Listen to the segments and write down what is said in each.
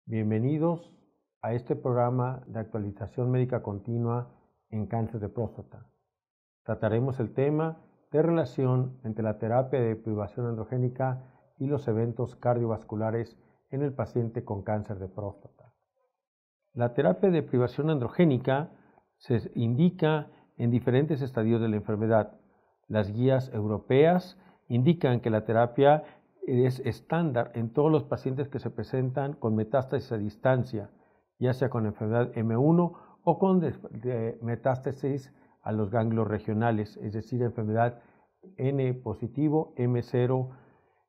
Bienvenidos a este programa de actualización médica continua en cáncer de próstata. Trataremos el tema de relación entre la terapia de deprivación androgénica y los eventos cardiovasculares en el paciente con cáncer de próstata. La terapia de deprivación androgénica se indica en diferentes estadios de la enfermedad. Las guías europeas indican que la terapia es estándar en todos los pacientes que se presentan con metástasis a distancia, ya sea con enfermedad M1 o con metástasis a los ganglios regionales, es decir, enfermedad N positivo, M0.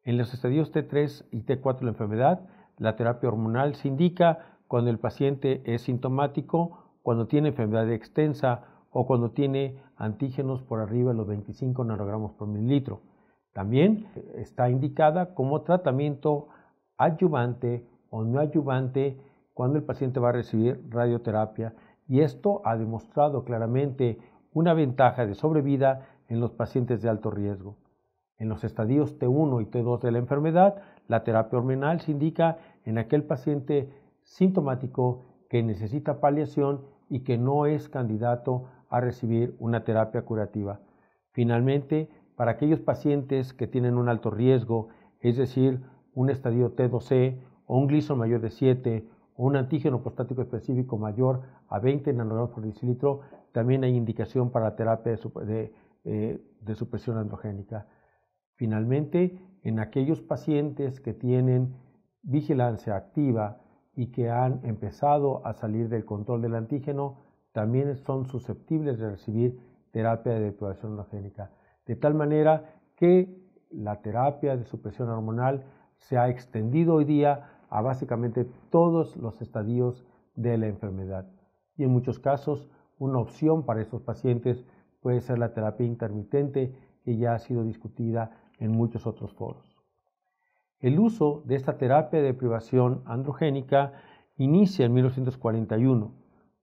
En los estadios T3 y T4 de la enfermedad, la terapia hormonal se indica cuando el paciente es sintomático, cuando tiene enfermedad extensa o cuando tiene antígenos por arriba de los 25 nanogramos por mililitro. También está indicada como tratamiento adyuvante o no adyuvante cuando el paciente va a recibir radioterapia, y esto ha demostrado claramente una ventaja de sobrevida en los pacientes de alto riesgo. En los estadios T1 y T2 de la enfermedad, la terapia hormonal se indica en aquel paciente sintomático que necesita paliación y que no es candidato a recibir una terapia curativa. Finalmente, para aquellos pacientes que tienen un alto riesgo, es decir, un estadio T2C o un Gleason mayor de 7 o un antígeno prostático específico mayor a 20 nanogramos por decilitro, también hay indicación para la terapia de supresión androgénica. Finalmente, en aquellos pacientes que tienen vigilancia activa y que han empezado a salir del control del antígeno, también son susceptibles de recibir terapia de deprivación androgénica. De tal manera que la terapia de supresión hormonal se ha extendido hoy día a básicamente todos los estadios de la enfermedad. Y en muchos casos, una opción para estos pacientes puede ser la terapia intermitente, que ya ha sido discutida en muchos otros foros. El uso de esta terapia de deprivación androgénica inicia en 1941,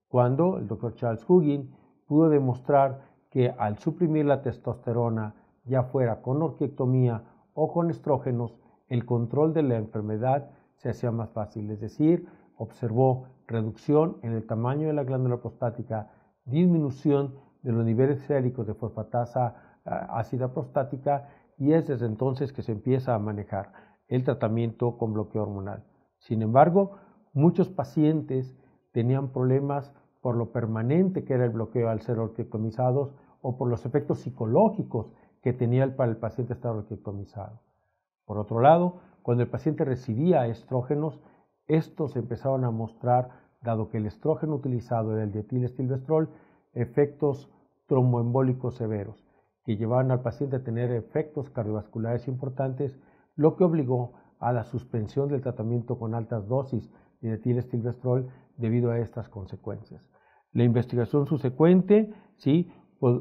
cuando el Dr. Charles Huggin pudo demostrar que al suprimir la testosterona, ya fuera con orquiectomía o con estrógenos, el control de la enfermedad se hacía más fácil, es decir, observó reducción en el tamaño de la glándula prostática, disminución de los niveles séricos de fosfatasa ácida prostática, y es desde entonces que se empieza a manejar el tratamiento con bloqueo hormonal. Sin embargo, muchos pacientes tenían problemas por lo permanente que era el bloqueo al ser orquiectomizados o por los efectos psicológicos que tenía para el paciente estar orquiectomizado. Por otro lado, cuando el paciente recibía estrógenos, estos empezaron a mostrar, dado que el estrógeno utilizado era el dietilestilbestrol, efectos tromboembólicos severos, que llevaban al paciente a tener efectos cardiovasculares importantes, lo que obligó a la suspensión del tratamiento con altas dosis de dietilestilbestrol debido a estas consecuencias. La investigación subsecuente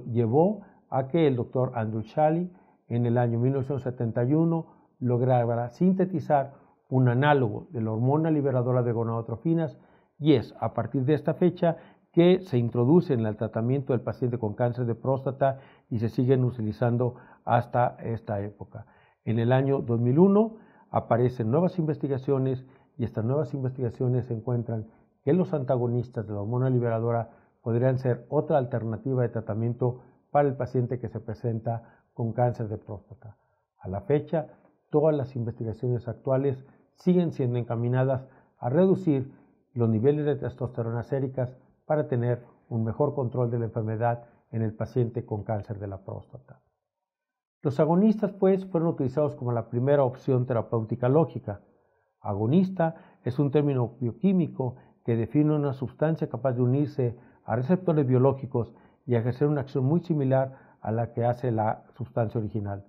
llevó a que el doctor Andrew Schally en el año 1971 lograra sintetizar un análogo de la hormona liberadora de gonadotrofinas, y es a partir de esta fecha que se introduce en el tratamiento del paciente con cáncer de próstata y se siguen utilizando hasta esta época. En el año 2001 aparecen nuevas investigaciones, y estas nuevas investigaciones encuentran que los antagonistas de la hormona liberadora podrían ser otra alternativa de tratamiento para el paciente que se presenta con cáncer de próstata. A la fecha, todas las investigaciones actuales siguen siendo encaminadas a reducir los niveles de testosterona séricas para tener un mejor control de la enfermedad en el paciente con cáncer de la próstata. Los agonistas, fueron utilizados como la primera opción terapéutica lógica. Agonista es un término bioquímico que define una sustancia capaz de unirse a receptores biológicos y ejercer una acción muy similar a la que hace la sustancia original.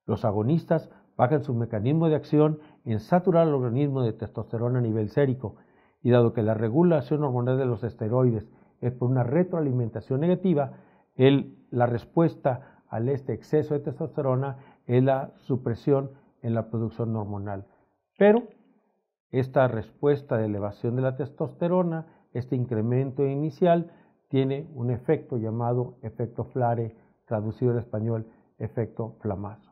Los agonistas basan su mecanismo de acción en saturar al organismo de testosterona a nivel sérico, y dado que la regulación hormonal de los esteroides es por una retroalimentación negativa, la respuesta a este exceso de testosterona es la supresión en la producción hormonal. Pero esta respuesta de elevación de la testosterona, este incremento inicial, tiene un efecto llamado efecto Flare, traducido al español efecto Flamaso.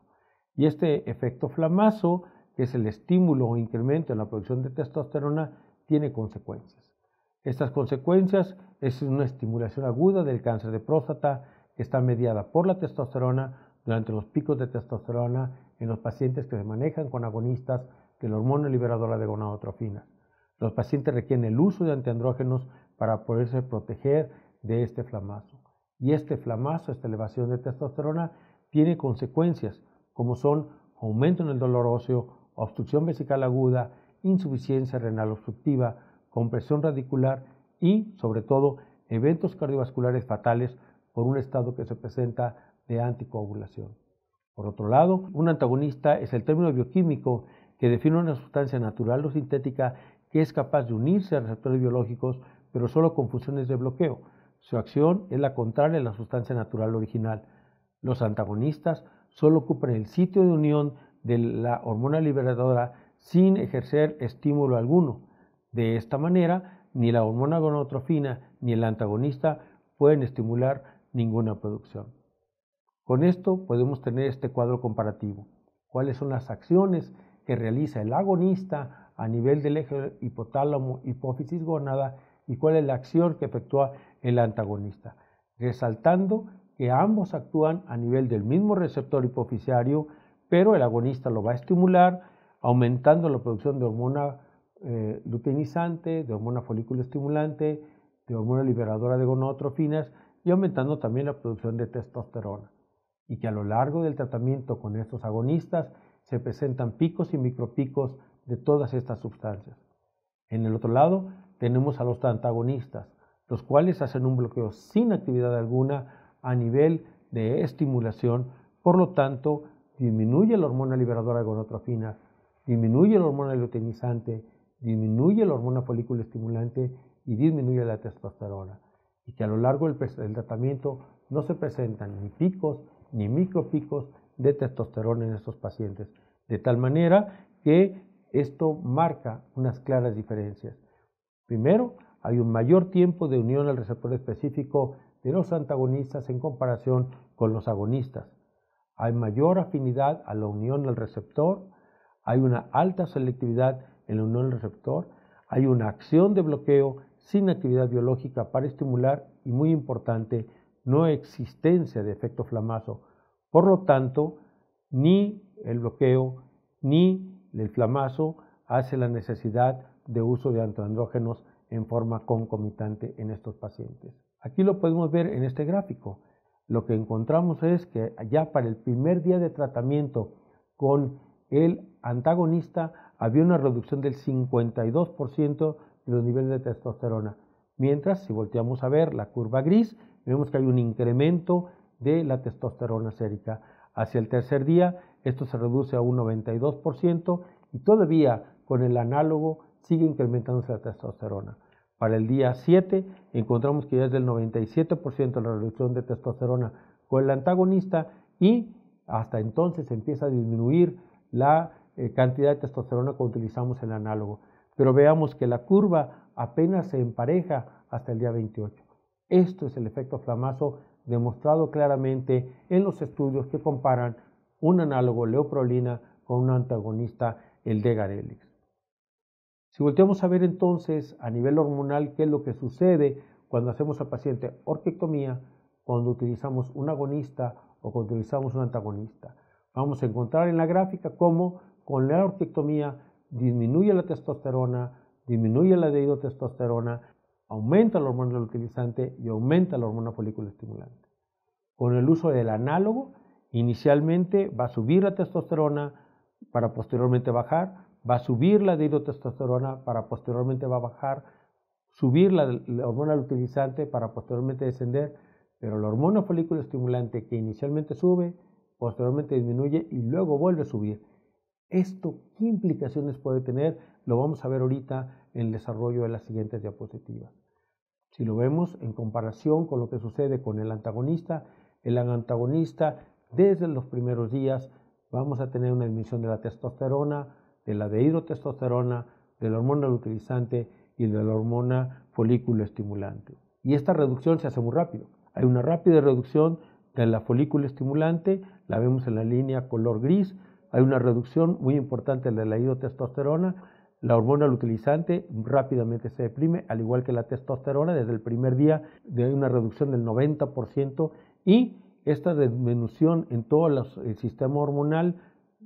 Y este efecto Flamaso, que es el estímulo o incremento en la producción de testosterona, tiene consecuencias. Estas consecuencias es una estimulación aguda del cáncer de próstata que está mediada por la testosterona durante los picos de testosterona en los pacientes que se manejan con agonistas de la hormona liberadora de gonadotrofinas. Los pacientes requieren el uso de antiandrógenos para poderse proteger de este flamazo. Y este flamazo, esta elevación de testosterona, tiene consecuencias como son aumento en el dolor óseo, obstrucción vesical aguda, insuficiencia renal obstructiva, compresión radicular y, sobre todo, eventos cardiovasculares fatales por un estado que se presenta de anticoagulación. Por otro lado, un antagonista es el término bioquímico que define una sustancia natural o sintética que es capaz de unirse a receptores biológicos, pero solo con funciones de bloqueo. Su acción es la contraria a la sustancia natural original. Los antagonistas solo ocupan el sitio de unión de la hormona liberadora sin ejercer estímulo alguno. De esta manera, ni la hormona gonadotrofina ni el antagonista pueden estimular ninguna producción. Con esto podemos tener este cuadro comparativo. ¿Cuáles son las acciones que realiza el agonista a nivel del eje hipotálamo, hipófisis, gónada y cuál es la acción que efectúa el antagonista? Resaltando que ambos actúan a nivel del mismo receptor hipofisiario, pero el agonista lo va a estimular aumentando la producción de hormona luteinizante, de hormona folículo estimulante, de hormona liberadora de gonadotrofinas y aumentando también la producción de testosterona. Y que a lo largo del tratamiento con estos agonistas se presentan picos y micropicos de todas estas sustancias. En el otro lado tenemos a los antagonistas, los cuales hacen un bloqueo sin actividad alguna a nivel de estimulación, por lo tanto disminuye la hormona liberadora de gonadotrofinas, disminuye la hormona luteinizante, disminuye la hormona folículo estimulante y disminuye la testosterona. Y que a lo largo del tratamiento no se presentan ni picos ni micropicos de testosterona en estos pacientes, de tal manera que esto marca unas claras diferencias. Primero, hay un mayor tiempo de unión al receptor específico de los antagonistas en comparación con los agonistas. Hay mayor afinidad a la unión al receptor, hay una alta selectividad en la unión al receptor, hay una acción de bloqueo sin actividad biológica para estimular y, muy importante, no existencia de efecto flamazo. Por lo tanto, ni el bloqueo ni el flamazo hace la necesidad de uso de antiandrógenos en forma concomitante en estos pacientes. Aquí lo podemos ver en este gráfico. Lo que encontramos es que ya para el primer día de tratamiento con el antagonista había una reducción del 52% de los niveles de testosterona. Mientras, si volteamos a ver la curva gris, vemos que hay un incremento de la testosterona sérica. Hacia el tercer día, esto se reduce a un 92% y todavía con el análogo sigue incrementándose la testosterona. Para el día 7 encontramos que ya es del 97% la reducción de testosterona con el antagonista y hasta entonces empieza a disminuir la cantidad de testosterona que utilizamos en el análogo. Pero veamos que la curva apenas se empareja hasta el día 28. Esto es el efecto flamazo demostrado claramente en los estudios que comparan un análogo leuprolina con un antagonista, el Degarelix. Si volteamos a ver entonces a nivel hormonal qué es lo que sucede cuando hacemos al paciente orquiectomía, cuando utilizamos un agonista o cuando utilizamos un antagonista, vamos a encontrar en la gráfica cómo con la orquiectomía disminuye la testosterona, disminuye la dihidrotestosterona, aumenta la hormona luteinizante y aumenta la hormona folículo estimulante. Con el uso del análogo, inicialmente va a subir la testosterona para posteriormente bajar, va a subir la dihidrotestosterona para posteriormente va a bajar, subir la hormona luteinizante para posteriormente descender, pero la hormona folículo estimulante que inicialmente sube, posteriormente disminuye y luego vuelve a subir. ¿Esto qué implicaciones puede tener? Lo vamos a ver ahorita en el desarrollo de las siguientes diapositivas. Si lo vemos en comparación con lo que sucede con el antagonista desde los primeros días vamos a tener una disminución de la testosterona, de la dihidrotestosterona, de la hormona luteinizante y de la hormona folículo estimulante. Y esta reducción se hace muy rápido. Hay una rápida reducción de la folículo estimulante, la vemos en la línea color gris. Hay una reducción muy importante de la dihidrotestosterona, La hormona luteinizante rápidamente se deprime, al igual que la testosterona, desde el primer día de una reducción del 90%, y esta disminución en todo el sistema hormonal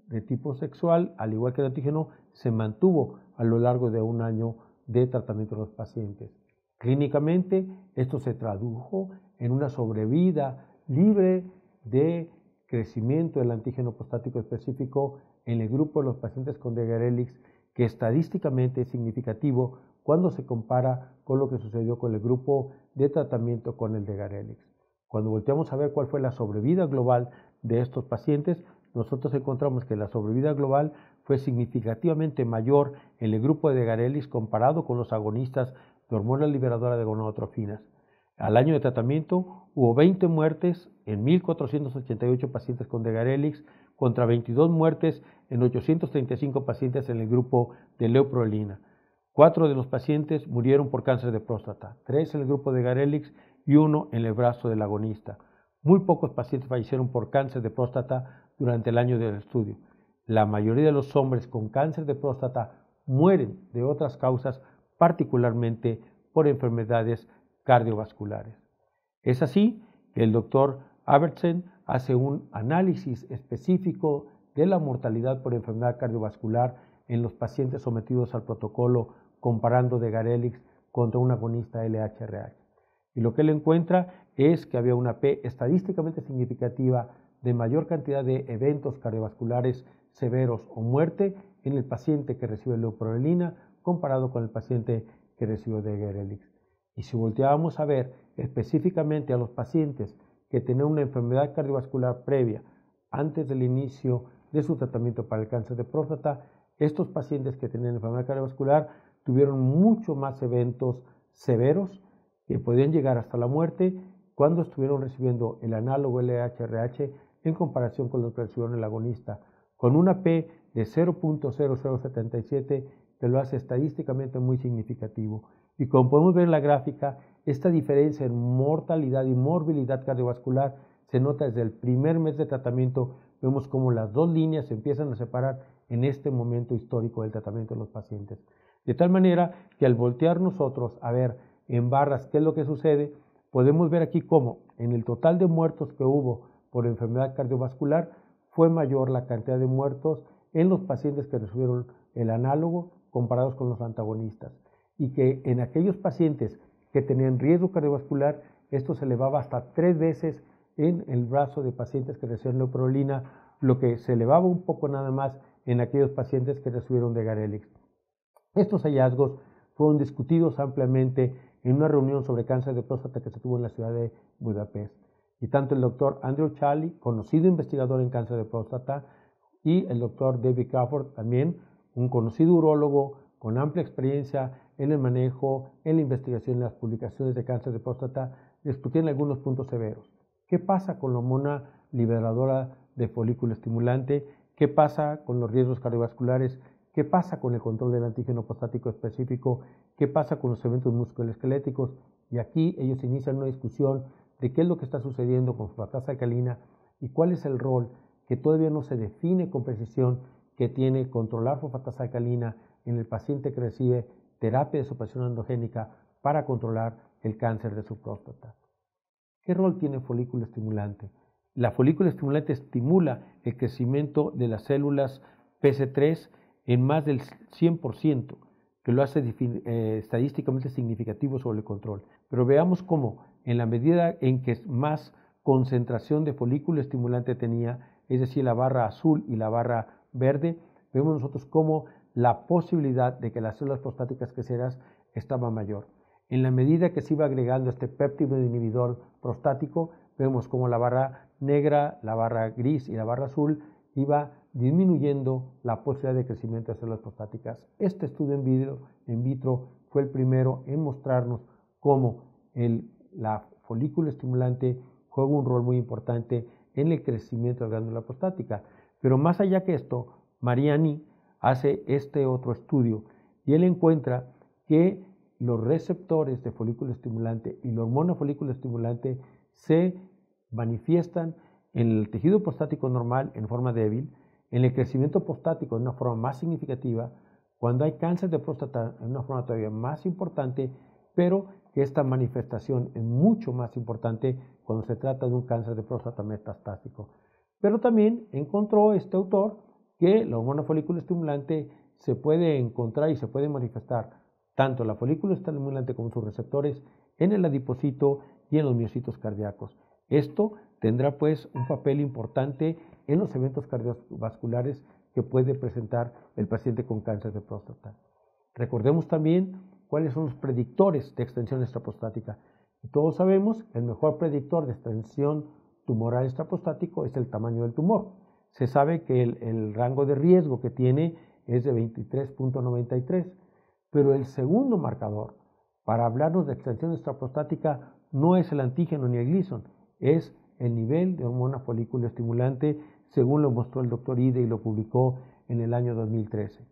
de tipo sexual, al igual que el antígeno, se mantuvo a lo largo de un año de tratamiento de los pacientes. Clínicamente, esto se tradujo en una sobrevida libre de crecimiento del antígeno prostático específico en el grupo de los pacientes con Degarelix, que estadísticamente es significativo cuando se compara con lo que sucedió con el grupo de tratamiento con el Degarelix. Cuando volteamos a ver cuál fue la sobrevida global de estos pacientes, nosotros encontramos que la sobrevida global fue significativamente mayor en el grupo de Degarelix comparado con los agonistas de hormona liberadora de gonadotrofinas. Al año de tratamiento hubo 20 muertes en 1.488 pacientes con Degarelix contra 22 muertes en 835 pacientes en el grupo de leuprolina. 4 de los pacientes murieron por cáncer de próstata, 3 en el grupo de Degarelix y 1 en el brazo del agonista. Muy pocos pacientes fallecieron por cáncer de próstata durante el año del estudio. La mayoría de los hombres con cáncer de próstata mueren de otras causas, particularmente por enfermedades cardiovasculares. Es así que el doctor Albertsen hace un análisis específico de la mortalidad por enfermedad cardiovascular en los pacientes sometidos al protocolo comparando Degarelix contra un agonista LHRH. Y lo que él encuentra es que había una P estadísticamente significativa de mayor cantidad de eventos cardiovasculares severos o muerte en el paciente que recibe leuprolina comparado con el paciente que recibió Degarelix. Y si volteábamos a ver específicamente a los pacientes que tenían una enfermedad cardiovascular previa antes del inicio de su tratamiento para el cáncer de próstata, estos pacientes que tenían enfermedad cardiovascular tuvieron mucho más eventos severos que podían llegar hasta la muerte cuando estuvieron recibiendo el análogo LHRH en comparación con los que recibieron el agonista, con una P de 0.0077 que lo hace estadísticamente muy significativo. Y como podemos ver en la gráfica, esta diferencia en mortalidad y morbilidad cardiovascular se nota desde el primer mes de tratamiento. Vemos cómo las dos líneas se empiezan a separar en este momento histórico del tratamiento de los pacientes. De tal manera que al voltear nosotros a ver en barras qué es lo que sucede, podemos ver aquí cómo en el total de muertos que hubo por enfermedad cardiovascular fue mayor la cantidad de muertos en los pacientes que recibieron el análogo comparados con los antagonistas, y que en aquellos pacientes que tenían riesgo cardiovascular, esto se elevaba hasta 3 veces en el brazo de pacientes que recibieron leuprolina, lo que se elevaba un poco nada más en aquellos pacientes que recibieron Degarelix. Estos hallazgos fueron discutidos ampliamente en una reunión sobre cáncer de próstata que se tuvo en la ciudad de Budapest. Y tanto el doctor Andrew Charlie, conocido investigador en cáncer de próstata, y el doctor David Crawford, también un conocido urólogo con amplia experiencia en el manejo, en la investigación y las publicaciones de cáncer de próstata, discutieron algunos puntos severos. ¿Qué pasa con la hormona liberadora de folículo estimulante? ¿Qué pasa con los riesgos cardiovasculares? ¿Qué pasa con el control del antígeno prostático específico? ¿Qué pasa con los eventos musculoesqueléticos? Y aquí ellos inician una discusión de qué es lo que está sucediendo con fosfatasa alcalina y cuál es el rol que todavía no se define con precisión que tiene controlar fosfatasa alcalina en el paciente que recibe terapia de supresión androgénica para controlar el cáncer de su próstata. ¿Qué rol tiene el folículo estimulante? La folículo estimulante estimula el crecimiento de las células PC3 en más del 100%, que lo hace estadísticamente significativo sobre el control. Pero veamos cómo, en la medida en que más concentración de folículo estimulante tenía, es decir, la barra azul y la barra verde, vemos nosotros cómo la posibilidad de que las células prostáticas crecieran estaba mayor. En la medida que se iba agregando este péptido inhibidor prostático, vemos cómo la barra negra, la barra gris y la barra azul iba disminuyendo la posibilidad de crecimiento de células prostáticas. Este estudio en vitro fue el primero en mostrarnos cómo la folículo estimulante juega un rol muy importante en el crecimiento de la glándula prostática. Pero más allá que esto, Mariani hace este otro estudio y él encuentra que los receptores de folículo estimulante y la hormona folículo estimulante se manifiestan en el tejido prostático normal en forma débil, en el crecimiento prostático de una forma más significativa, cuando hay cáncer de próstata en una forma todavía más importante, pero que esta manifestación es mucho más importante cuando se trata de un cáncer de próstata metastásico. Pero también encontró este autor que la hormona folículo estimulante se puede encontrar y se puede manifestar tanto la folículo estimulante como sus receptores en el adipocito y en los miocitos cardíacos. Esto tendrá pues un papel importante en los eventos cardiovasculares que puede presentar el paciente con cáncer de próstata. Recordemos también cuáles son los predictores de extensión extraprostática. Todos sabemos que el mejor predictor de extensión tumoral extraprostático es el tamaño del tumor. Se sabe que el rango de riesgo que tiene es de 23.93, pero el segundo marcador para hablarnos de extensión extraprostática no es el antígeno ni el Gleason, es el nivel de hormona folículo estimulante, según lo mostró el doctor Ide y lo publicó en el año 2013.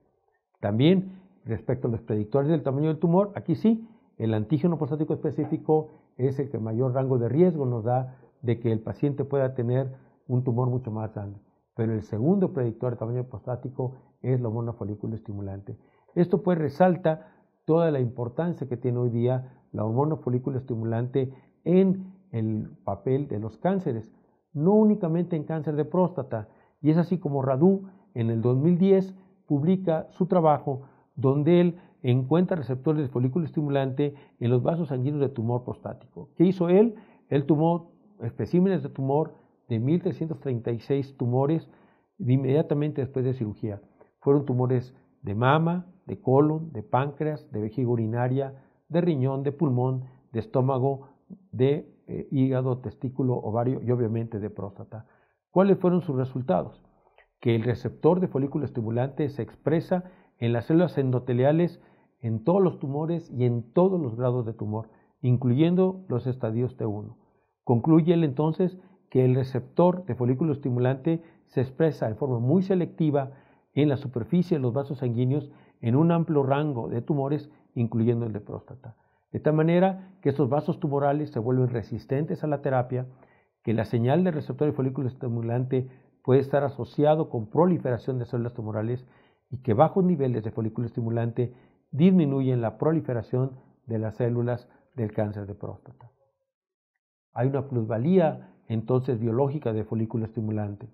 También, respecto a los predictores del tamaño del tumor, aquí sí, el antígeno prostático específico es el que mayor rango de riesgo nos da de que el paciente pueda tener un tumor mucho más grande. Pero el segundo predictor de tamaño prostático es la hormona folículo estimulante. Esto pues resalta toda la importancia que tiene hoy día la hormona folículo estimulante en el papel de los cánceres, no únicamente en cáncer de próstata. Y es así como Radu en el 2010 publica su trabajo donde él encuentra receptores de folículo estimulante en los vasos sanguíneos de tumor prostático. ¿Qué hizo él? Él tomó especímenes de tumor de 1.336 tumores inmediatamente después de cirugía. Fueron tumores de mama, de colon, de páncreas, de vejiga urinaria, de riñón, de pulmón, de estómago, de hígado, testículo, ovario y obviamente de próstata. ¿Cuáles fueron sus resultados? Que el receptor de folículo estimulante se expresa en las células endoteliales en todos los tumores y en todos los grados de tumor, incluyendo los estadios T1. Concluye él entonces que el receptor de folículo estimulante se expresa de forma muy selectiva en la superficie de los vasos sanguíneos en un amplio rango de tumores, incluyendo el de próstata. De tal manera que estos vasos tumorales se vuelven resistentes a la terapia, que la señal del receptor de folículo estimulante puede estar asociado con proliferación de células tumorales y que bajos niveles de folículo estimulante disminuyen la proliferación de las células del cáncer de próstata. Hay una plusvalía entonces biológica de folículo estimulante,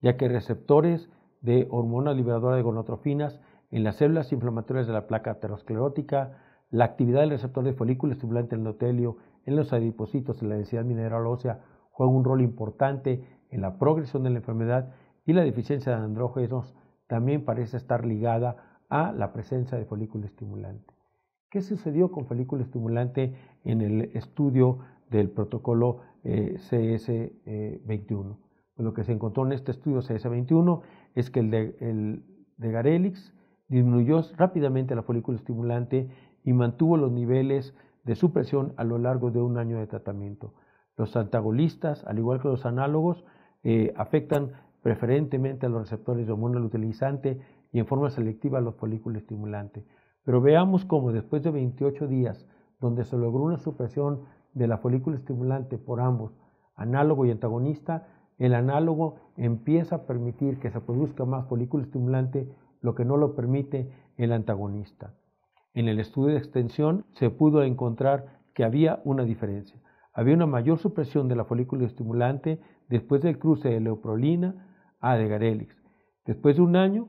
ya que receptores de hormona liberadora de gonotrofinas en las células inflamatorias de la placa aterosclerótica, la actividad del receptor de folículo estimulante endotelio en los adipocitos y la densidad mineral ósea juegan un rol importante en la progresión de la enfermedad, y la deficiencia de andrógenos también parece estar ligada a la presencia de folículo estimulante. ¿Qué sucedió con folículo estimulante en el estudio del protocolo CS21? Pues lo que se encontró en este estudio CS21 es que el degarelix disminuyó rápidamente la folículo estimulante y mantuvo los niveles de supresión a lo largo de un año de tratamiento. Los antagonistas, al igual que los análogos, afectan preferentemente a los receptores de hormona luteinizante y en forma selectiva a los folículos estimulantes. Pero veamos cómo después de 28 días, donde se logró una supresión de la folículo estimulante por ambos, análogo y antagonista, el análogo empieza a permitir que se produzca más folículo estimulante, lo que no lo permite el antagonista. En el estudio de extensión se pudo encontrar que había una diferencia. Había una mayor supresión de la folículo estimulante después del cruce de leuprolina a degarelix. Después de un año,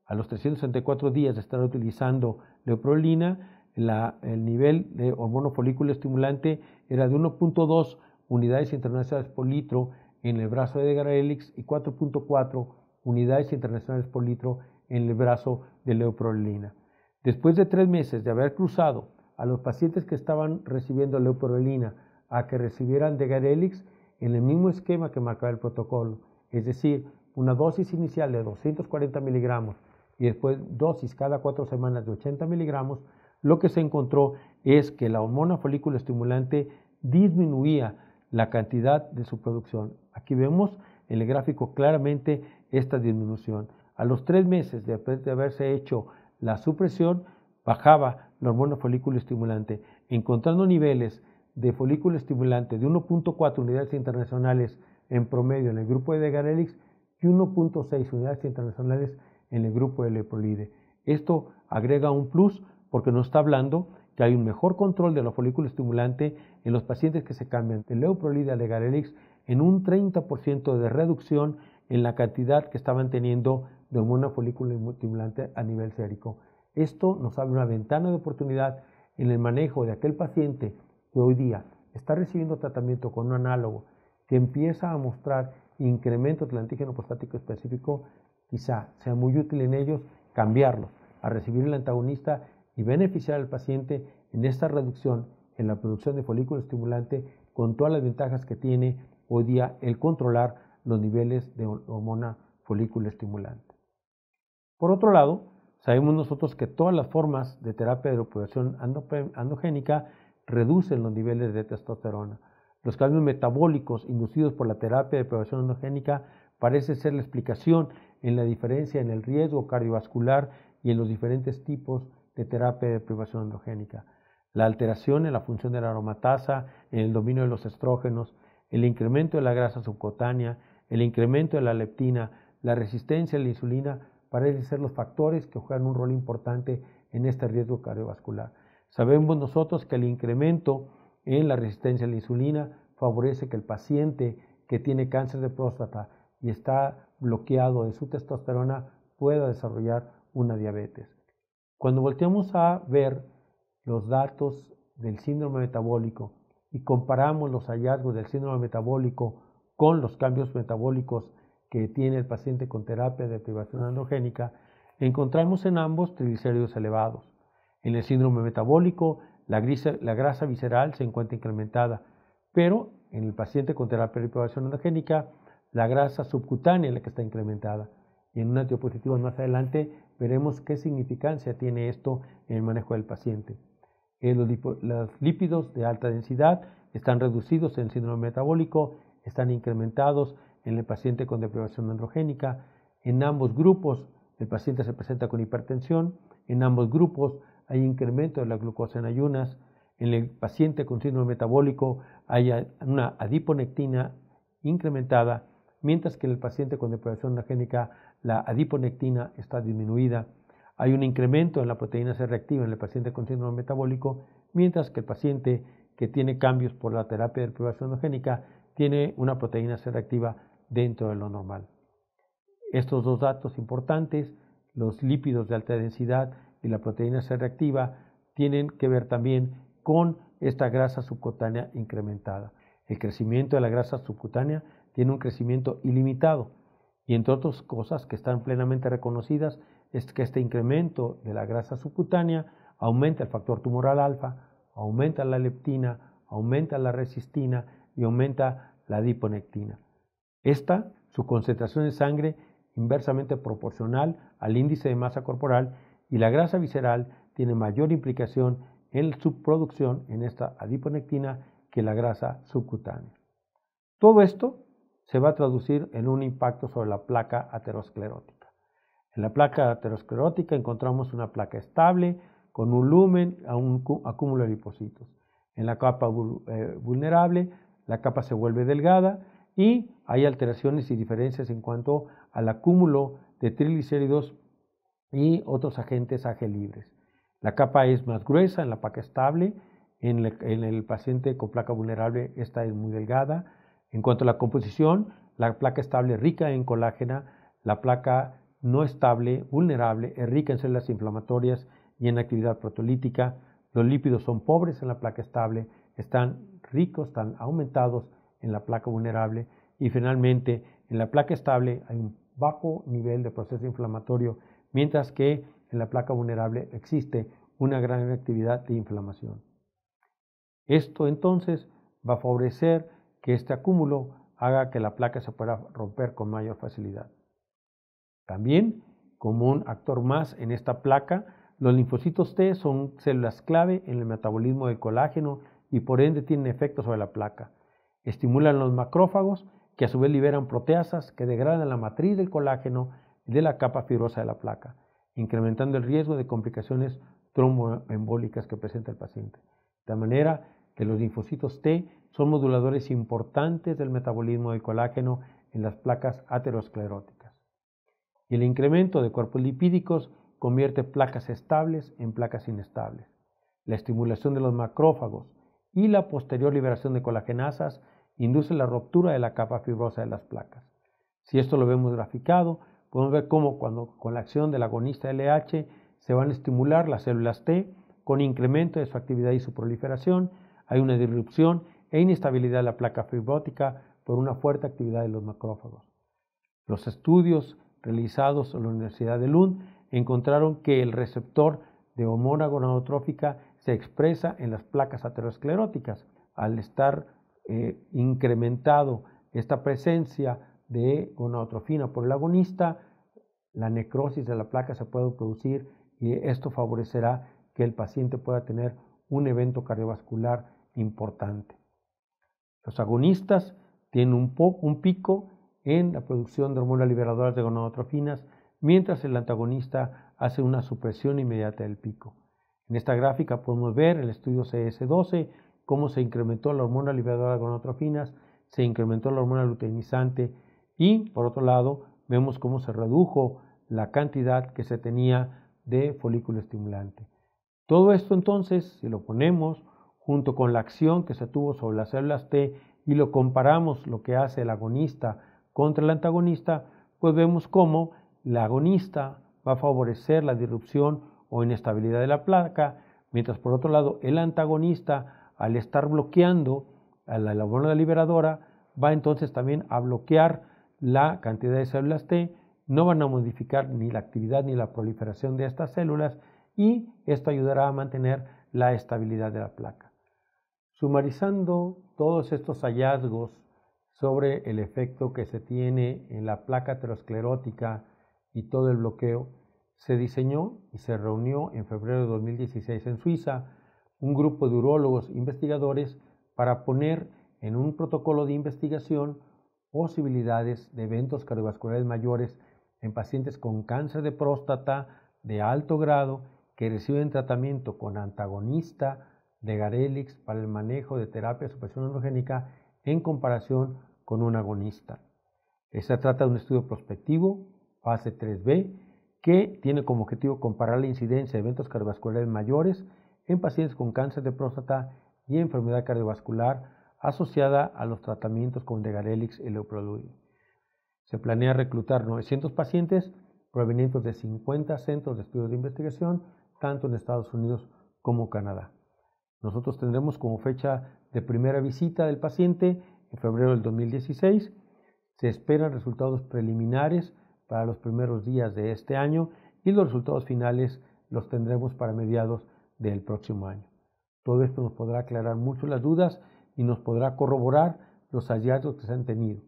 a los 364 días de estar utilizando leuprolina, el nivel de hormona folículo estimulante era de 1.2 unidades internacionales por litro en el brazo de degarelix y 4.4 unidades internacionales por litro en el brazo de leuprolina. Después de 3 meses de haber cruzado a los pacientes que estaban recibiendo leuprolina a que recibieran degarelix en el mismo esquema que marcaba el protocolo, es decir, una dosis inicial de 240 miligramos y después dosis cada 4 semanas de 80 miligramos, lo que se encontró es que la hormona folículo estimulante disminuía la cantidad de su producción. Aquí vemos en el gráfico claramente esta disminución. A los 3 meses después de haberse hecho la supresión, bajaba la hormona folículo estimulante, encontrando niveles de folículo estimulante de 1.4 unidades internacionales en promedio en el grupo de degarelix y 1.6 unidades internacionales en el grupo de leuprolide. Esto agrega un plus porque nos está hablando que hay un mejor control de la folículo estimulante en los pacientes que se cambian de Leuprolid a Legarelix, en un 30% de reducción en la cantidad que estaban teniendo de hormona folículo estimulante a nivel sérico. Esto nos abre una ventana de oportunidad en el manejo de aquel paciente que hoy día está recibiendo tratamiento con un análogo que empieza a mostrar incrementos del antígeno prostático específico. Quizá sea muy útil en ellos cambiarlo a recibir el antagonista y beneficiar al paciente en esta reducción en la producción de folículo estimulante, con todas las ventajas que tiene hoy día el controlar los niveles de hormona folículo estimulante. Por otro lado, sabemos nosotros que todas las formas de terapia de depuración androgénica reducen los niveles de testosterona. Los cambios metabólicos inducidos por la terapia de depuración androgénica parece ser la explicación en la diferencia en el riesgo cardiovascular y en los diferentes tipos de terapia de privación androgénica. La alteración en la función de la aromatasa, en el dominio de los estrógenos, el incremento de la grasa subcutánea, el incremento de la leptina, la resistencia a la insulina, parecen ser los factores que juegan un rol importante en este riesgo cardiovascular. Sabemos nosotros que el incremento en la resistencia a la insulina favorece que el paciente que tiene cáncer de próstata y está bloqueado de su testosterona pueda desarrollar una diabetes. Cuando volteamos a ver los datos del síndrome metabólico y comparamos los hallazgos del síndrome metabólico con los cambios metabólicos que tiene el paciente con terapia de privación androgénica, encontramos en ambos triglicéridos elevados. En el síndrome metabólico, la grasa visceral se encuentra incrementada, pero en el paciente con terapia de privación androgénica, la grasa subcutánea es la que está incrementada. Y en unas diapositivas más adelante veremos qué significancia tiene esto en el manejo del paciente. Los lípidos de alta densidad están reducidos en el síndrome metabólico, están incrementados en el paciente con deprivación androgénica. En ambos grupos el paciente se presenta con hipertensión, en ambos grupos hay incremento de la glucosa en ayunas. En el paciente con síndrome metabólico hay una adiponectina incrementada, mientras que en el paciente con deprivación androgénica la adiponectina está disminuida. Hay un incremento en la proteína C reactiva en el paciente con síndrome metabólico, mientras que el paciente que tiene cambios por la terapia de deprivación androgénica tiene una proteína C reactiva dentro de lo normal. Estos dos datos importantes, los lípidos de alta densidad y la proteína C reactiva, tienen que ver también con esta grasa subcutánea incrementada. El crecimiento de la grasa subcutánea tiene un crecimiento ilimitado y entre otras cosas que están plenamente reconocidas es que este incremento de la grasa subcutánea aumenta el factor tumoral alfa, aumenta la leptina, aumenta la resistina y aumenta la adiponectina. Su concentración en sangre inversamente proporcional al índice de masa corporal, y la grasa visceral tiene mayor implicación en su producción en esta adiponectina que la grasa subcutánea. Todo esto se va a traducir en un impacto sobre la placa aterosclerótica. En la placa aterosclerótica encontramos una placa estable con un lumen a un acúmulo de lipocitos. En la capa vulnerable, la capa se vuelve delgada y hay alteraciones y diferencias en cuanto al acúmulo de triglicéridos y otros agentes AG libres. La capa es más gruesa en la placa estable, en el paciente con placa vulnerable esta es muy delgada. En cuanto a la composición, la placa estable es rica en colágena, la placa no estable, vulnerable, es rica en células inflamatorias y en actividad proteolítica. Los lípidos son pobres en la placa estable, están ricos, están aumentados en la placa vulnerable, y finalmente en la placa estable hay un bajo nivel de proceso inflamatorio, mientras que en la placa vulnerable existe una gran actividad de inflamación. Esto entonces va a favorecer que este acúmulo haga que la placa se pueda romper con mayor facilidad. También, como un actor más en esta placa, los linfocitos T son células clave en el metabolismo del colágeno y por ende tienen efecto sobre la placa. Estimulan los macrófagos, que a su vez liberan proteasas que degradan la matriz del colágeno y de la capa fibrosa de la placa, incrementando el riesgo de complicaciones tromboembólicas que presenta el paciente. De manera que los linfocitos T son moduladores importantes del metabolismo del colágeno en las placas ateroscleróticas. Y el incremento de cuerpos lipídicos convierte placas estables en placas inestables. La estimulación de los macrófagos y la posterior liberación de colagenasas induce la ruptura de la capa fibrosa de las placas. Si esto lo vemos graficado, podemos ver cómo con la acción del agonista LH se van a estimular las células T con incremento de su actividad y su proliferación. Hay una disrupción e inestabilidad de la placa fibrótica por una fuerte actividad de los macrófagos. Los estudios realizados en la Universidad de Lund encontraron que el receptor de hormona gonadotrófica se expresa en las placas ateroscleróticas. Al estar incrementado esta presencia de gonadotrofina por el agonista, la necrosis de la placa se puede producir y esto favorecerá que el paciente pueda tener un evento cardiovascular importante. Los agonistas tienen un pico en la producción de hormonas liberadoras de gonadotrofinas, mientras el antagonista hace una supresión inmediata del pico. En esta gráfica podemos ver el estudio CS12 cómo se incrementó la hormona liberadora de gonadotrofinas, se incrementó la hormona luteinizante y, por otro lado, vemos cómo se redujo la cantidad que se tenía de folículo estimulante. Todo esto entonces, si lo ponemos junto con la acción que se tuvo sobre las células T y lo comparamos lo que hace el agonista contra el antagonista, pues vemos cómo el agonista va a favorecer la disrupción o inestabilidad de la placa, mientras por otro lado el antagonista, al estar bloqueando a la hormona liberadora, va entonces también a bloquear la cantidad de células T, no van a modificar ni la actividad ni la proliferación de estas células y esto ayudará a mantener la estabilidad de la placa. Sumarizando todos estos hallazgos sobre el efecto que se tiene en la placa aterosclerótica y todo el bloqueo, se diseñó y se reunió en febrero de 2016 en Suiza un grupo de urólogos investigadores para poner en un protocolo de investigación posibilidades de eventos cardiovasculares mayores en pacientes con cáncer de próstata de alto grado que reciben tratamiento con antagonista de Garelix para el manejo de terapia de supresión androgénica en comparación con un agonista. Se trata de un estudio prospectivo, fase 3B, que tiene como objetivo comparar la incidencia de eventos cardiovasculares mayores en pacientes con cáncer de próstata y enfermedad cardiovascular asociada a los tratamientos con Degarelix y Leuprolide. Se planea reclutar 900 pacientes provenientes de 50 centros de estudios de investigación, tanto en Estados Unidos como Canadá. Nosotros tendremos como fecha de primera visita del paciente en febrero del 2016. Se esperan resultados preliminares para los primeros días de este año y los resultados finales los tendremos para mediados del próximo año. Todo esto nos podrá aclarar mucho las dudas y nos podrá corroborar los hallazgos que se han tenido,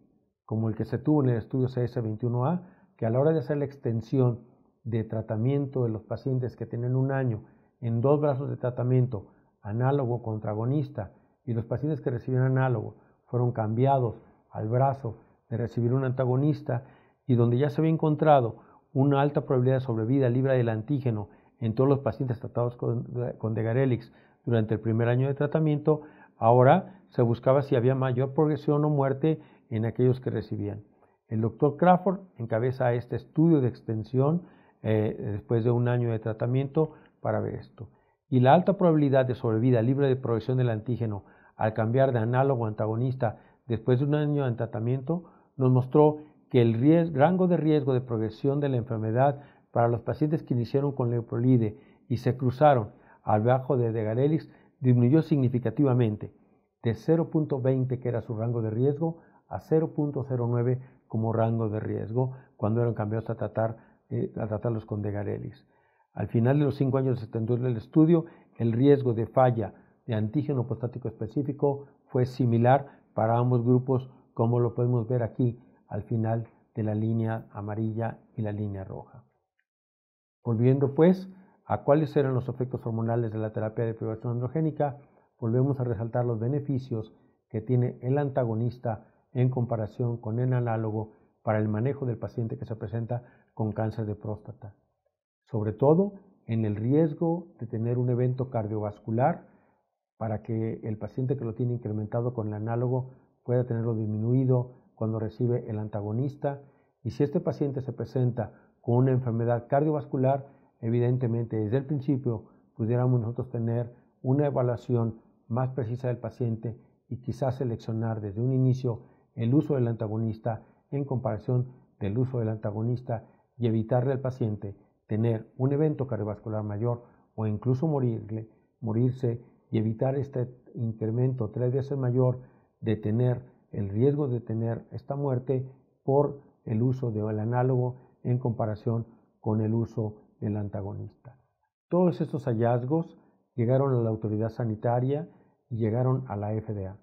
como el que se tuvo en el estudio CS21A, que a la hora de hacer la extensión de tratamiento de los pacientes que tienen un año en 2 brazos de tratamiento análogo contra agonista y los pacientes que reciben análogo fueron cambiados al brazo de recibir un antagonista y donde ya se había encontrado una alta probabilidad de sobrevida libre del antígeno en todos los pacientes tratados con Degarelix durante el primer año de tratamiento, ahora se buscaba si había mayor progresión o muerte en aquellos que recibían. El doctor Crawford encabeza este estudio de extensión después de un año de tratamiento para ver esto. Y la alta probabilidad de sobrevida libre de progresión del antígeno al cambiar de análogo a antagonista después de un año de tratamiento nos mostró que el rango de riesgo de progresión de la enfermedad para los pacientes que iniciaron con Leuprolide y se cruzaron al bajo de Degarelix disminuyó significativamente de 0.20 que era su rango de riesgo a 0.09 como rango de riesgo cuando eran cambiados a tratarlos con Degarelix. Al final de los 5 años de extensión del estudio, el riesgo de falla de antígeno prostático específico fue similar para ambos grupos, como lo podemos ver aquí al final de la línea amarilla y la línea roja. Volviendo pues a cuáles eran los efectos hormonales de la terapia de deprivación androgénica, volvemos a resaltar los beneficios que tiene el antagonista en comparación con el análogo para el manejo del paciente que se presenta con cáncer de próstata. Sobre todo en el riesgo de tener un evento cardiovascular para que el paciente que lo tiene incrementado con el análogo pueda tenerlo disminuido cuando recibe el antagonista y si este paciente se presenta con una enfermedad cardiovascular, evidentemente desde el principio pudiéramos nosotros tener una evaluación más precisa del paciente y quizás seleccionar desde un inicio el uso del antagonista en comparación del uso del antagonista y evitarle al paciente tener un evento cardiovascular mayor o incluso morirse y evitar este incremento 3 veces mayor de tener el riesgo de tener esta muerte por el uso del análogo en comparación con el uso del antagonista. Todos estos hallazgos llegaron a la autoridad sanitaria y llegaron a la FDA.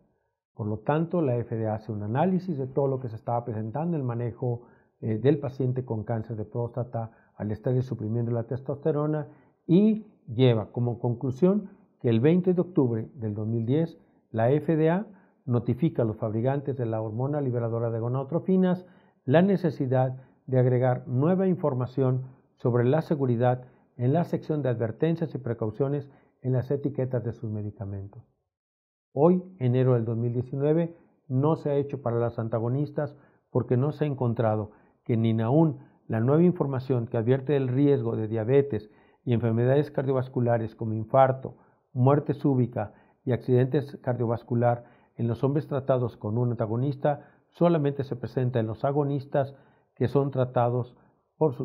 Por lo tanto, la FDA hace un análisis de todo lo que se estaba presentando, el manejo del paciente con cáncer de próstata al estar suprimiendo la testosterona y lleva como conclusión que el 20 de octubre del 2010 la FDA notifica a los fabricantes de la hormona liberadora de gonadotrofinas la necesidad de agregar nueva información sobre la seguridad en la sección de advertencias y precauciones en las etiquetas de sus medicamentos. Hoy, enero del 2019, no se ha hecho para los antagonistas porque no se ha encontrado que ni aún la nueva información que advierte del riesgo de diabetes y enfermedades cardiovasculares como infarto, muerte súbita y accidentes cardiovascular en los hombres tratados con un antagonista solamente se presenta en los agonistas que son tratados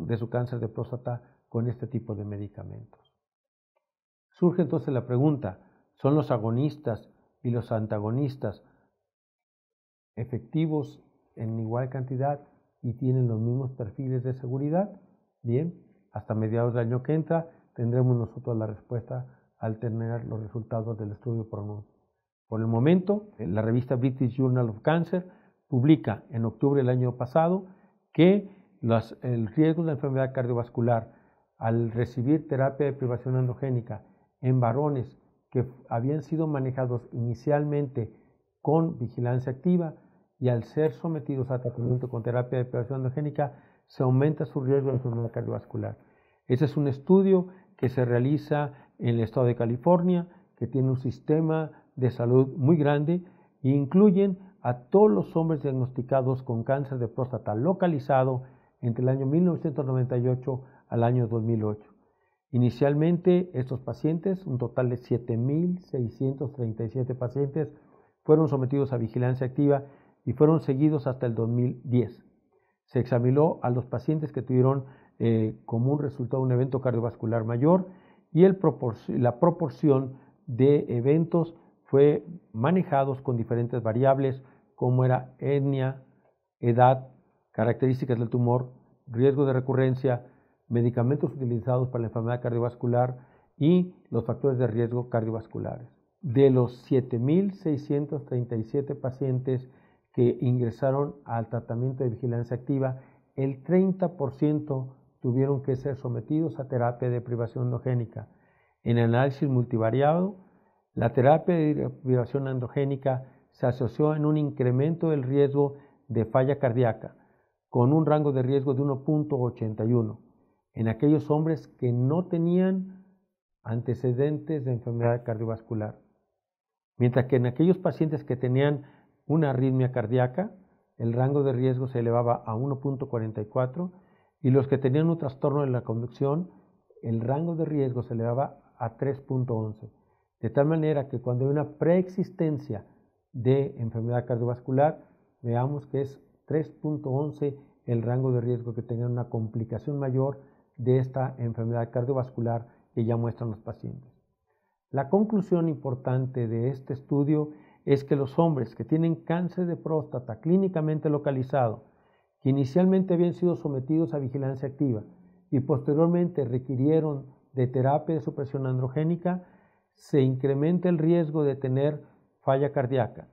de su cáncer de próstata con este tipo de medicamentos. Surge entonces la pregunta, ¿son los agonistas y los antagonistas efectivos en igual cantidad y tienen los mismos perfiles de seguridad? Bien, hasta mediados del año que entra tendremos nosotros la respuesta al tener los resultados del estudio PRONOUNCE. Por el momento, la revista British Journal of Cancer publica en octubre del año pasado que el riesgo de enfermedad cardiovascular al recibir terapia de privación androgénica en varones que habían sido manejados inicialmente con vigilancia activa y al ser sometidos a tratamiento con terapia de privación androgénica se aumenta su riesgo de enfermedad cardiovascular. Ese es un estudio que se realiza en el estado de California, que tiene un sistema de salud muy grande e incluyen a todos los hombres diagnosticados con cáncer de próstata localizado entre el año 1998 al año 2008. Inicialmente, estos pacientes, un total de 7.637 pacientes, fueron sometidos a vigilancia activa y fueron seguidos hasta el 2010. Se examinó a los pacientes que tuvieron como un resultado un evento cardiovascular mayor y la proporción de eventos fue manejados con diferentes variables como era etnia, edad, características del tumor, riesgo de recurrencia, medicamentos utilizados para la enfermedad cardiovascular y los factores de riesgo cardiovasculares. De los 7.637 pacientes que ingresaron al tratamiento de vigilancia activa, el 30% tuvieron que ser sometidos a terapia de privación androgénica. En el análisis multivariado, la terapia de privación androgénica se asoció en un incremento del riesgo de falla cardíaca, con un rango de riesgo de 1.81 en aquellos hombres que no tenían antecedentes de enfermedad cardiovascular, mientras que en aquellos pacientes que tenían una arritmia cardíaca, el rango de riesgo se elevaba a 1.44 y los que tenían un trastorno de la conducción, el rango de riesgo se elevaba a 3.11. De tal manera que cuando hay una preexistencia de enfermedad cardiovascular, veamos que es 3.11 el rango de riesgo que tengan una complicación mayor de esta enfermedad cardiovascular que ya muestran los pacientes. La conclusión importante de este estudio es que los hombres que tienen cáncer de próstata clínicamente localizado, que inicialmente habían sido sometidos a vigilancia activa y posteriormente requirieron de terapia de supresión androgénica, se incrementa el riesgo de tener falla cardíaca,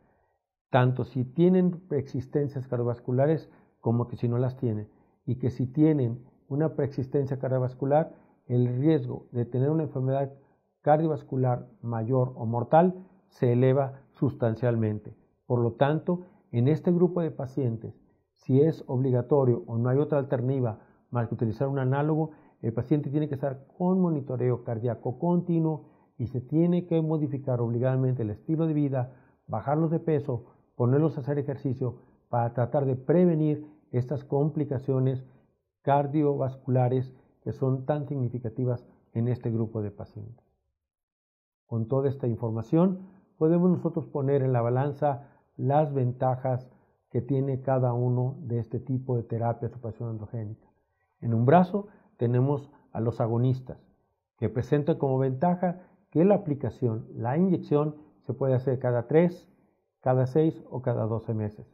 tanto si tienen preexistencias cardiovasculares como que si no las tienen, y que si tienen una preexistencia cardiovascular, el riesgo de tener una enfermedad cardiovascular mayor o mortal se eleva sustancialmente. Por lo tanto, en este grupo de pacientes, si es obligatorio o no hay otra alternativa más que utilizar un análogo, el paciente tiene que estar con monitoreo cardíaco continuo y se tiene que modificar obligadamente el estilo de vida, bajarlos de peso, ponerlos a hacer ejercicio para tratar de prevenir estas complicaciones cardiovasculares que son tan significativas en este grupo de pacientes. Con toda esta información, podemos nosotros poner en la balanza las ventajas que tiene cada uno de este tipo de terapia de supresión androgénica. En un brazo tenemos a los agonistas, que presentan como ventaja que la aplicación, la inyección, se puede hacer cada 3, cada 6 o cada 12 meses.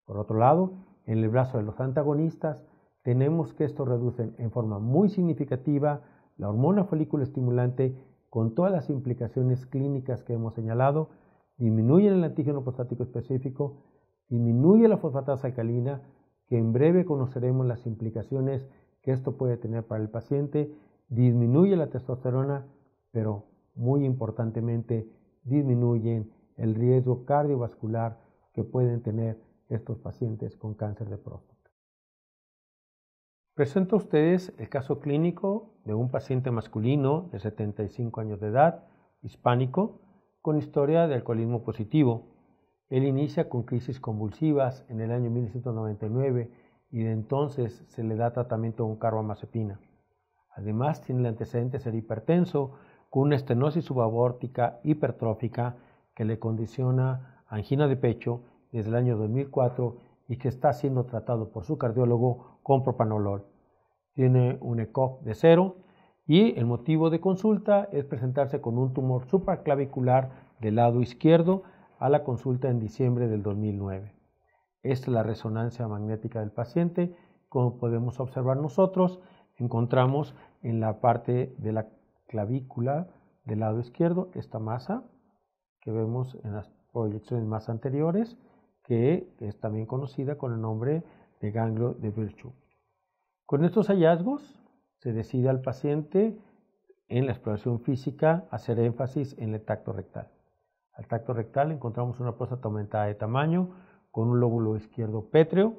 Por otro lado, en el brazo de los antagonistas, tenemos que estos reducen en forma muy significativa la hormona folículo estimulante con todas las implicaciones clínicas que hemos señalado, disminuyen el antígeno prostático específico, disminuye la fosfatasa alcalina, que en breve conoceremos las implicaciones que esto puede tener para el paciente, disminuye la testosterona, pero muy importantemente disminuyen el riesgo cardiovascular que pueden tener estos pacientes con cáncer de próstata. Presento a ustedes el caso clínico de un paciente masculino de 75 años de edad, hispánico, con historia de alcoholismo positivo. Él inicia con crisis convulsivas en el año 1999 y de entonces se le da tratamiento con carbamazepina. Además, tiene el antecedente de ser hipertenso, con una estenosis subaórtica hipertrófica que le condiciona angina de pecho desde el año 2004 y que está siendo tratado por su cardiólogo con propanolol. Tiene un ECOG de 0 y el motivo de consulta es presentarse con un tumor supraclavicular del lado izquierdo a la consulta en diciembre del 2009. Esta es la resonancia magnética del paciente. Como podemos observar nosotros, encontramos en la parte de la clavícula del lado izquierdo esta masa que vemos en las proyecciones más anteriores, que es también conocida con el nombre de ganglio de Virchow. Con estos hallazgos se decide al paciente en la exploración física hacer énfasis en el tacto rectal. Al tacto rectal encontramos una próstata aumentada de tamaño con un lóbulo izquierdo pétreo.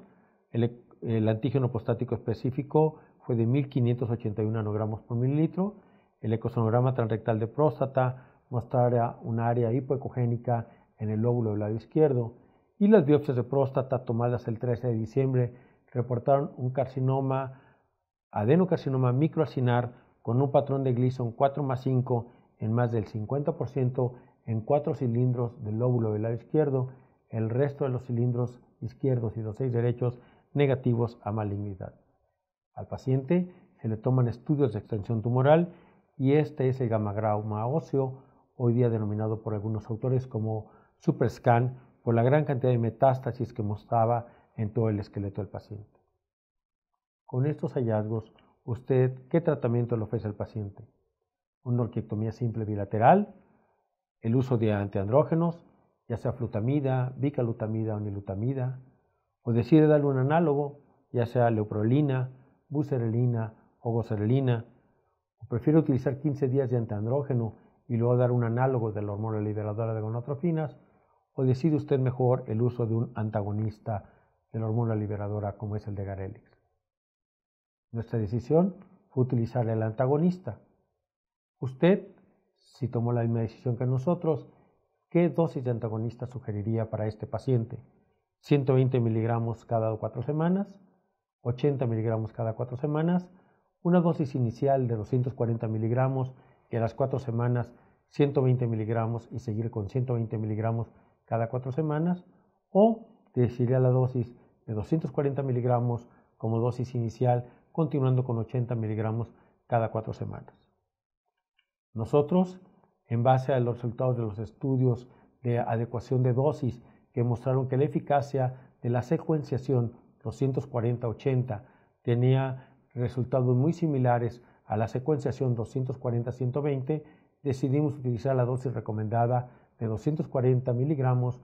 El antígeno prostático específico fue de 1581 nanogramos por mililitro. El ecosonograma transrectal de próstata mostraba un área hipoecogénica en el lóbulo del lado izquierdo. Y las biopsias de próstata tomadas el 13 de diciembre reportaron un carcinoma, adenocarcinoma microacinar con un patrón de Gleason 4+5 en más del 50% en 4 cilindros del lóbulo del lado izquierdo, el resto de los cilindros izquierdos y los 6 derechos negativos a malignidad. Al paciente se le toman estudios de extensión tumoral y este es el gammagrama óseo, hoy día denominado por algunos autores como superscan, por la gran cantidad de metástasis que mostraba en todo el esqueleto del paciente. Con estos hallazgos, ¿usted qué tratamiento le ofrece al paciente? Una orquiectomía simple bilateral, el uso de antiandrógenos, ya sea flutamida, bicalutamida o nilutamida, o decide darle un análogo, ya sea leuprolina, buserelina o goserelina, o prefiere utilizar 15 días de antiandrógeno y luego dar un análogo de la hormona liberadora de gonadotrofinas, o decide usted mejor el uso de un antagonista de la hormona liberadora como es el de Garelix. Nuestra decisión fue utilizar el antagonista. Usted, si tomó la misma decisión que nosotros, ¿qué dosis de antagonista sugeriría para este paciente? 120 miligramos cada 4 semanas, 80 miligramos cada 4 semanas, una dosis inicial de 240 miligramos y a las 4 semanas 120 miligramos y seguir con 120 miligramos cada 4 semanas, o decidiría la dosis de 240 miligramos como dosis inicial, continuando con 80 miligramos cada 4 semanas. Nosotros, en base a los resultados de los estudios de adecuación de dosis que mostraron que la eficacia de la secuenciación 240-80 tenía resultados muy similares a la secuenciación 240-120, decidimos utilizar la dosis recomendada de 240 miligramos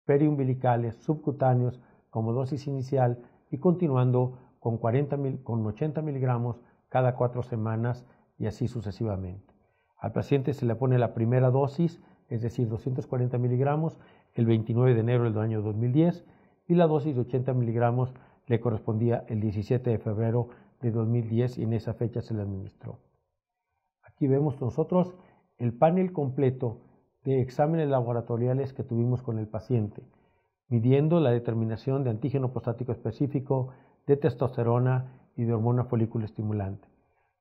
periumbilicales subcutáneos como dosis inicial y continuando con 80 miligramos cada 4 semanas y así sucesivamente. Al paciente se le pone la primera dosis, es decir, 240 miligramos, el 29 de enero del año 2010 y la dosis de 80 miligramos le correspondía el 17 de febrero de 2010 y en esa fecha se le administró. Aquí vemos nosotros el panel completo de exámenes laboratoriales que tuvimos con el paciente, midiendo la determinación de antígeno prostático específico, de testosterona y de hormona folículo estimulante.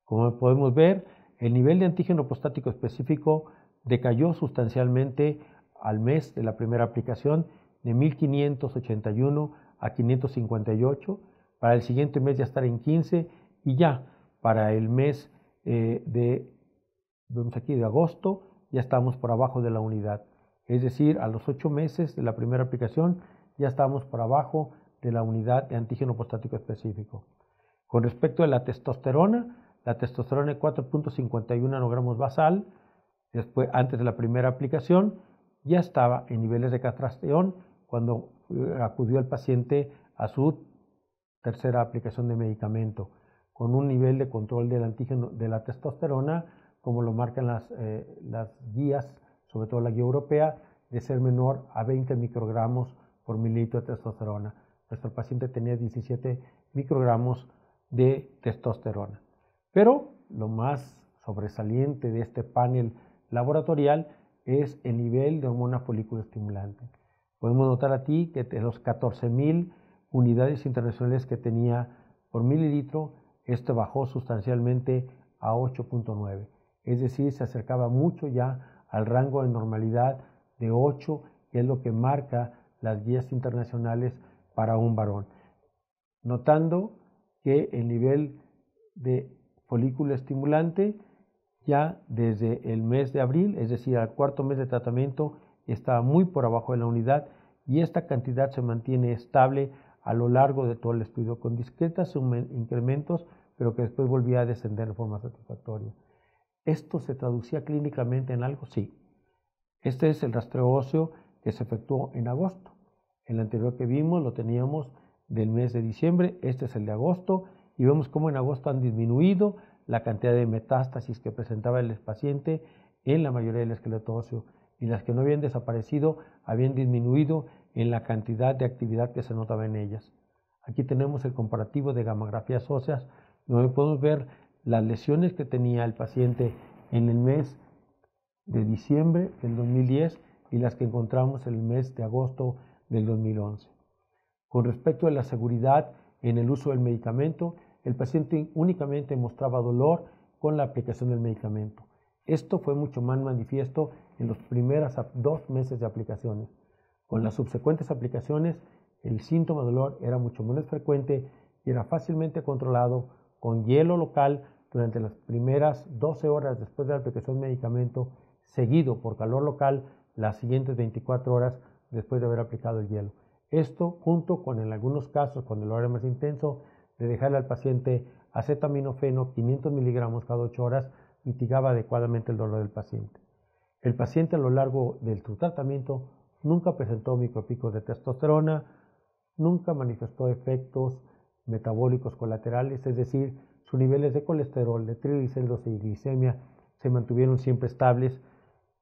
Como podemos ver, el nivel de antígeno prostático específico decayó sustancialmente al mes de la primera aplicación de 1581 a 558, para el siguiente mes ya estar en 15 y ya para el mes vemos aquí de agosto ya estamos por abajo de la unidad. Es decir, a los 8 meses de la primera aplicación ya estamos por abajo de la unidad de antígeno prostático específico. Con respecto a la testosterona de 4.51 nanogramos basal, antes de la primera aplicación, ya estaba en niveles de castración cuando acudió el paciente a su tercera aplicación de medicamento, con un nivel de control del antígeno de la testosterona, como lo marcan las guías, sobre todo la guía europea, de ser menor a 20 microgramos por mililitro de testosterona. Nuestro paciente tenía 17 microgramos de testosterona. Pero lo más sobresaliente de este panel laboratorial es el nivel de hormona folículo estimulante. Podemos notar aquí que de los 14.000 unidades internacionales que tenía por mililitro, esto bajó sustancialmente a 8.9. Es decir, se acercaba mucho ya al rango de normalidad de 8, que es lo que marca las guías internacionales para un varón. Notando que el nivel de folículo estimulante ya desde el mes de abril, es decir, al cuarto mes de tratamiento, estaba muy por abajo de la unidad y esta cantidad se mantiene estable a lo largo de todo el estudio, con discretos incrementos, pero que después volvía a descender de forma satisfactoria. ¿Esto se traducía clínicamente en algo? Sí. Este es el rastreo óseo que se efectuó en agosto. El anterior que vimos lo teníamos del mes de diciembre, este es el de agosto, y vemos cómo en agosto han disminuido la cantidad de metástasis que presentaba el paciente en la mayoría del esqueleto óseo, y las que no habían desaparecido habían disminuido en la cantidad de actividad que se notaba en ellas. Aquí tenemos el comparativo de gamografías óseas, donde podemos ver las lesiones que tenía el paciente en el mes de diciembre del 2010 y las que encontramos en el mes de agosto del 2011. Con respecto a la seguridad en el uso del medicamento, el paciente únicamente mostraba dolor con la aplicación del medicamento. Esto fue mucho más manifiesto en los primeros 2 meses de aplicaciones. Con las subsecuentes aplicaciones, el síntoma de dolor era mucho menos frecuente y era fácilmente controlado con hielo local durante las primeras 12 horas después de la aplicación del medicamento, seguido por calor local las siguientes 24 horas después de haber aplicado el hielo. Esto, junto con en algunos casos, con el dolor más intenso, de dejarle al paciente acetaminofeno 500 miligramos cada 8 horas, mitigaba adecuadamente el dolor del paciente. El paciente a lo largo de su tratamiento nunca presentó micropicos de testosterona, nunca manifestó efectos metabólicos colaterales, es decir, sus niveles de colesterol, de triglicéridos y glicemia se mantuvieron siempre estables,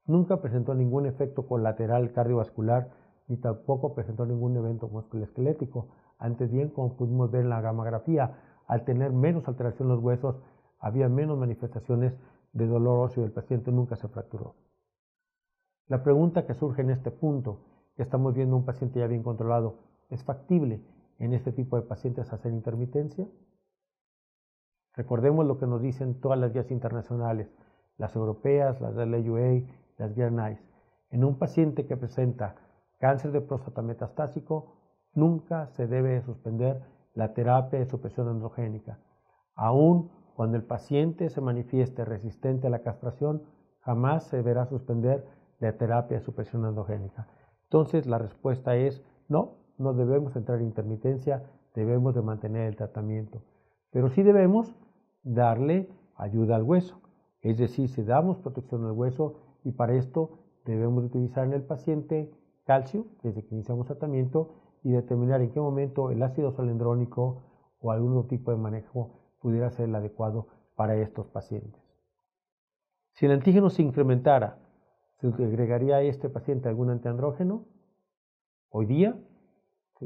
nunca presentó ningún efecto colateral cardiovascular, ni tampoco presentó ningún evento musculoesquelético. Antes bien, como pudimos ver en la gamografía, al tener menos alteración en los huesos, había menos manifestaciones de dolor óseo, el paciente nunca se fracturó. La pregunta que surge en este punto, que estamos viendo un paciente ya bien controlado, ¿es factible en este tipo de pacientes hacer intermitencia? Recordemos lo que nos dicen todas las guías internacionales, las europeas, las de la UA, las guías NICE. En un paciente que presenta cáncer de próstata metastásico, nunca se debe suspender la terapia de supresión androgénica. Aun cuando el paciente se manifieste resistente a la castración, jamás se deberá suspender la terapia de supresión androgénica. Entonces la respuesta es no debemos entrar en intermitencia, debemos de mantener el tratamiento. Pero sí debemos darle ayuda al hueso, es decir, si damos protección al hueso, y para esto debemos utilizar en el paciente calcio desde que iniciamos tratamiento y determinar en qué momento el ácido solendrónico o algún tipo de manejo pudiera ser el adecuado para estos pacientes. Si el antígeno se incrementara, ¿se agregaría a este paciente algún antiandrógeno? Hoy día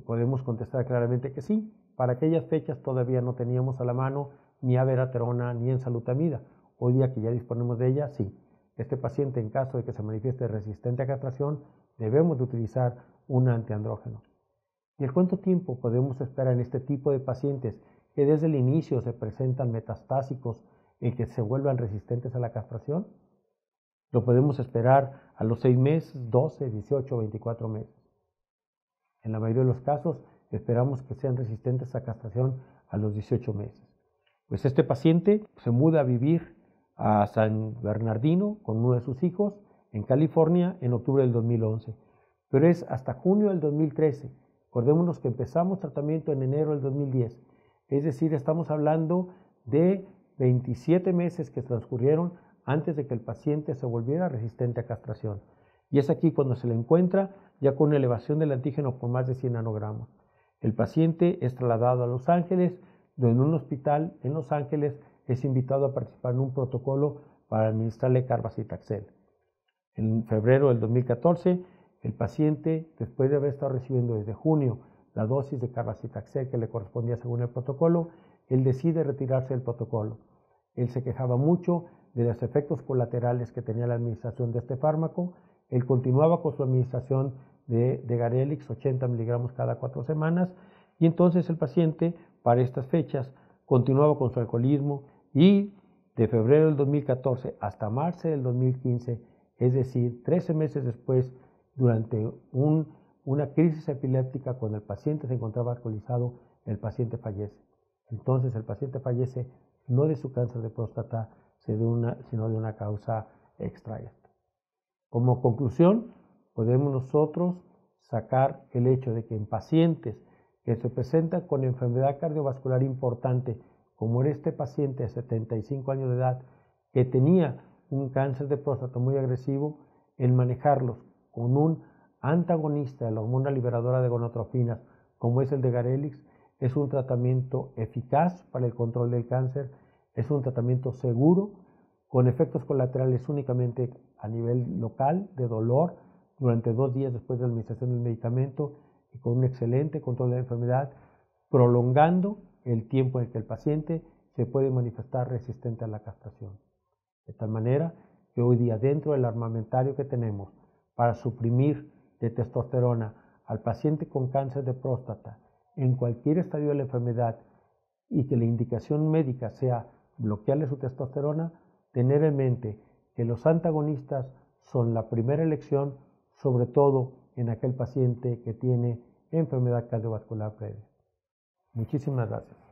podemos contestar claramente que sí. Para aquellas fechas todavía no teníamos a la mano ni abiraterona ni enzalutamida. Hoy día que ya disponemos de ella, sí. Este paciente, en caso de que se manifieste resistente a castración, debemos de utilizar un antiandrógeno. ¿Y el cuánto tiempo podemos esperar en este tipo de pacientes que desde el inicio se presentan metastásicos y que se vuelvan resistentes a la castración? Lo podemos esperar a los 6 meses, 12, 18 o 24 meses. En la mayoría de los casos esperamos que sean resistentes a castración a los 18 meses. Pues este paciente se muda a vivir a San Bernardino con uno de sus hijos en California en octubre del 2011. Pero es hasta junio del 2013. Acordémonos que empezamos tratamiento en enero del 2010. Es decir, estamos hablando de 27 meses que transcurrieron antes de que el paciente se volviera resistente a castración. Y es aquí cuando se le encuentra ya con una elevación del antígeno por más de 100 nanogramos. El paciente es trasladado a Los Ángeles, donde en un hospital en Los Ángeles es invitado a participar en un protocolo para administrarle Carbacitaxel. En febrero del 2014, el paciente, después de haber estado recibiendo desde junio la dosis de Carbacitaxel que le correspondía según el protocolo, él decide retirarse del protocolo. Él se quejaba mucho de los efectos colaterales que tenía la administración de este fármaco. Él continuaba con su administración de Garelix, 80 miligramos cada 4 semanas, y entonces el paciente, para estas fechas, continuaba con su alcoholismo y de febrero del 2014 hasta marzo del 2015, es decir, 13 meses después, durante una crisis epiléptica, cuando el paciente se encontraba alcoholizado, el paciente fallece. Entonces el paciente fallece no de su cáncer de próstata, sino de una causa extra esta. Como conclusión, podemos nosotros sacar el hecho de que en pacientes que se presentan con enfermedad cardiovascular importante, como era este paciente de 75 años de edad, que tenía un cáncer de próstata muy agresivo, el manejarlos con un antagonista de la hormona liberadora de gonadotrofinas, como es el de Garelix, es un tratamiento eficaz para el control del cáncer, es un tratamiento seguro, con efectos colaterales únicamente a nivel local, de dolor, durante 2 días después de la administración del medicamento, y con un excelente control de la enfermedad, prolongando el tiempo en que el paciente se puede manifestar resistente a la castración. De tal manera que hoy día, dentro del armamentario que tenemos para suprimir de testosterona al paciente con cáncer de próstata en cualquier estadio de la enfermedad, y que la indicación médica sea bloquearle su testosterona, tener en mente que los antagonistas son la primera elección, sobre todo en aquel paciente que tiene enfermedad cardiovascular previa. Muchísimas gracias.